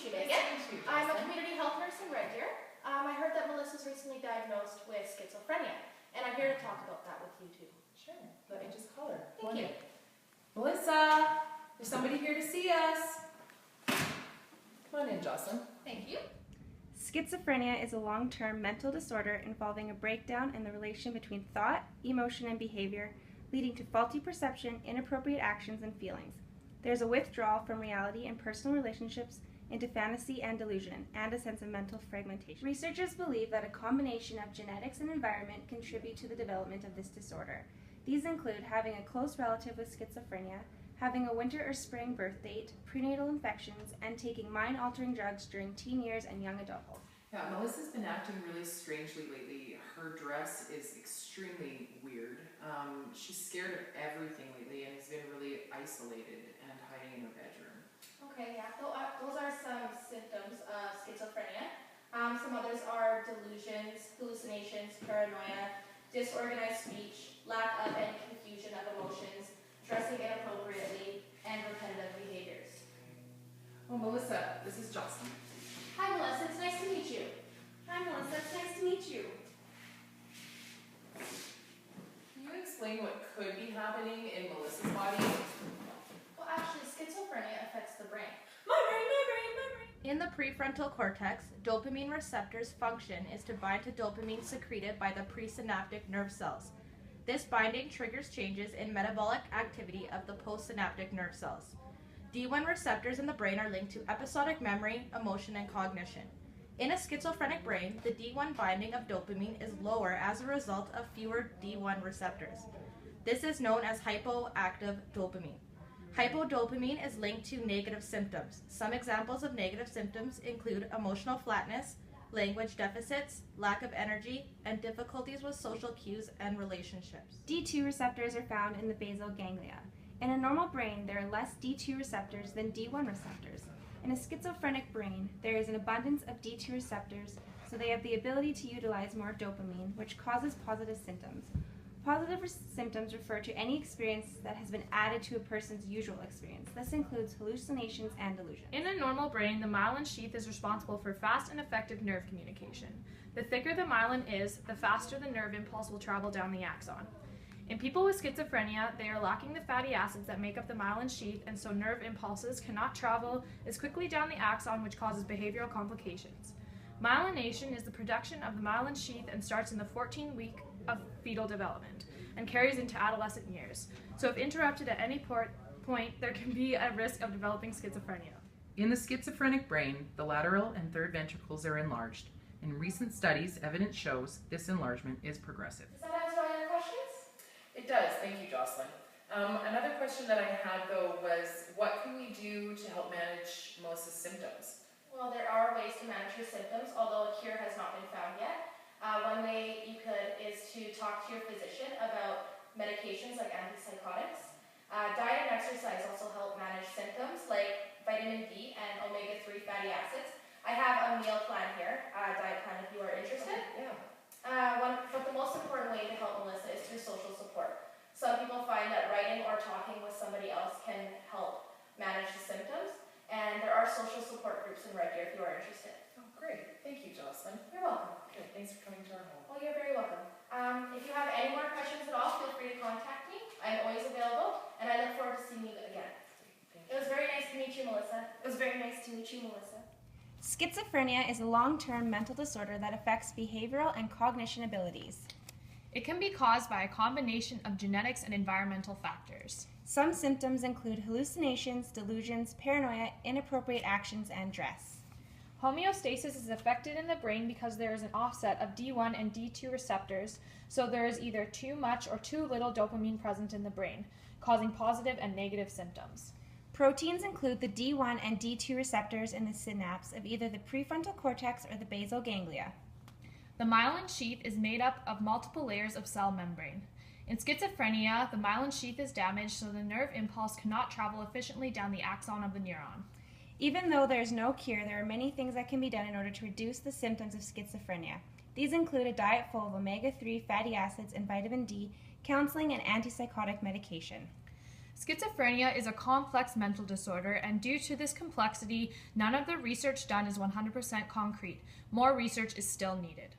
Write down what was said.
you, Megan. Nice to meet you, I'm a Jocelyn. community health nurse in Red Deer. I heard that Melissa's recently diagnosed with schizophrenia, and I'm here to talk about that with you too. Sure, let me just call her. Thank you. Melissa, there's somebody here to see us. Come on in, Jocelyn. Thank you. Schizophrenia is a long-term mental disorder involving a breakdown in the relation between thought, emotion, and behavior, leading to faulty perception, inappropriate actions, and feelings. There's a withdrawal from reality and personal relationships into fantasy and delusion, and a sense of mental fragmentation. Researchers believe that a combination of genetics and environment contribute to the development of this disorder. These include having a close relative with schizophrenia, having a winter or spring birth date, prenatal infections, and taking mind-altering drugs during teen years and young adulthood. Yeah, Melissa's been acting really strangely lately. Her dress is extremely weird. She's scared of everything lately and has been really isolated and hiding in her bedroom. Okay, yeah, those are some symptoms of schizophrenia. Some others are delusions, hallucinations, paranoia, disorganized speech, lack of and confusion of emotions, dressing inappropriately, and repetitive behaviors. Oh, Melissa, this is Jocelyn. Hi, Melissa. It's nice to meet you. Hi, Melissa. It's nice to meet you. Can you explain what could be happening in Melissa's body? Well, actually, schizophrenia affects the brain. My brain. In the prefrontal cortex, dopamine receptors' function is to bind to dopamine secreted by the presynaptic nerve cells. This binding triggers changes in metabolic activity of the postsynaptic nerve cells. D1 receptors in the brain are linked to episodic memory, emotion, and cognition. In a schizophrenic brain, the D1 binding of dopamine is lower as a result of fewer D1 receptors. This is known as hypoactive dopamine. Hypodopamine is linked to negative symptoms. Some examples of negative symptoms include emotional flatness, language deficits, lack of energy, and difficulties with social cues and relationships. D2 receptors are found in the basal ganglia. In a normal brain, there are less D2 receptors than D1 receptors. In a schizophrenic brain, there is an abundance of D2 receptors, so they have the ability to utilize more dopamine, which causes positive symptoms. Positive symptoms refer to any experience that has been added to a person's usual experience. This includes hallucinations and delusions. In a normal brain, the myelin sheath is responsible for fast and effective nerve communication. The thicker the myelin is, the faster the nerve impulse will travel down the axon. In people with schizophrenia, they are lacking the fatty acids that make up the myelin sheath, and so nerve impulses cannot travel as quickly down the axon, which causes behavioral complications. Myelination is the production of the myelin sheath and starts in the 14th week of fetal development and carries into adolescent years. So if interrupted at any point, there can be a risk of developing schizophrenia. In the schizophrenic brain, the lateral and third ventricles are enlarged. In recent studies, evidence shows this enlargement is progressive. Does that answer all your questions? It does, thank you, Jocelyn. Another question that I had, though, was what can we do to help manage Melissa's symptoms? Well, there are ways to manage your symptoms, although a cure has not been found yet. One way you could is to talk to your physician about medications like antipsychotics. Diet and exercise also help manage symptoms like vitamin D and omega-3 fatty acids. I have a meal plan here, a diet plan if you are interested. Yeah. But the most important way to help Melissa is through social support. Some people find that writing or talking with somebody else can help manage the symptoms, and there are social support groups in Red Deer if you are interested. Oh, great. Thank you, Jocelyn. You're welcome. Okay, thanks for coming to our home. Well, you're very welcome. If you have any more questions at all, feel free to contact me. I'm always available, and I look forward to seeing you again. Thank It was very nice to meet you, Melissa. It was very nice to meet you, Melissa. Schizophrenia is a long-term mental disorder that affects behavioral and cognition abilities. It can be caused by a combination of genetics and environmental factors. Some symptoms include hallucinations, delusions, paranoia, inappropriate actions, and dress. Homeostasis is affected in the brain because there is an offset of D1 and D2 receptors, so there is either too much or too little dopamine present in the brain, causing positive and negative symptoms. Proteins include the D1 and D2 receptors in the synapse of either the prefrontal cortex or the basal ganglia. The myelin sheath is made up of multiple layers of cell membrane. In schizophrenia, the myelin sheath is damaged, so the nerve impulse cannot travel efficiently down the axon of the neuron. Even though there is no cure, there are many things that can be done in order to reduce the symptoms of schizophrenia. These include a diet full of omega-3 fatty acids and vitamin D, counseling, and antipsychotic medication. Schizophrenia is a complex mental disorder, and due to this complexity, none of the research done is 100% concrete. More research is still needed.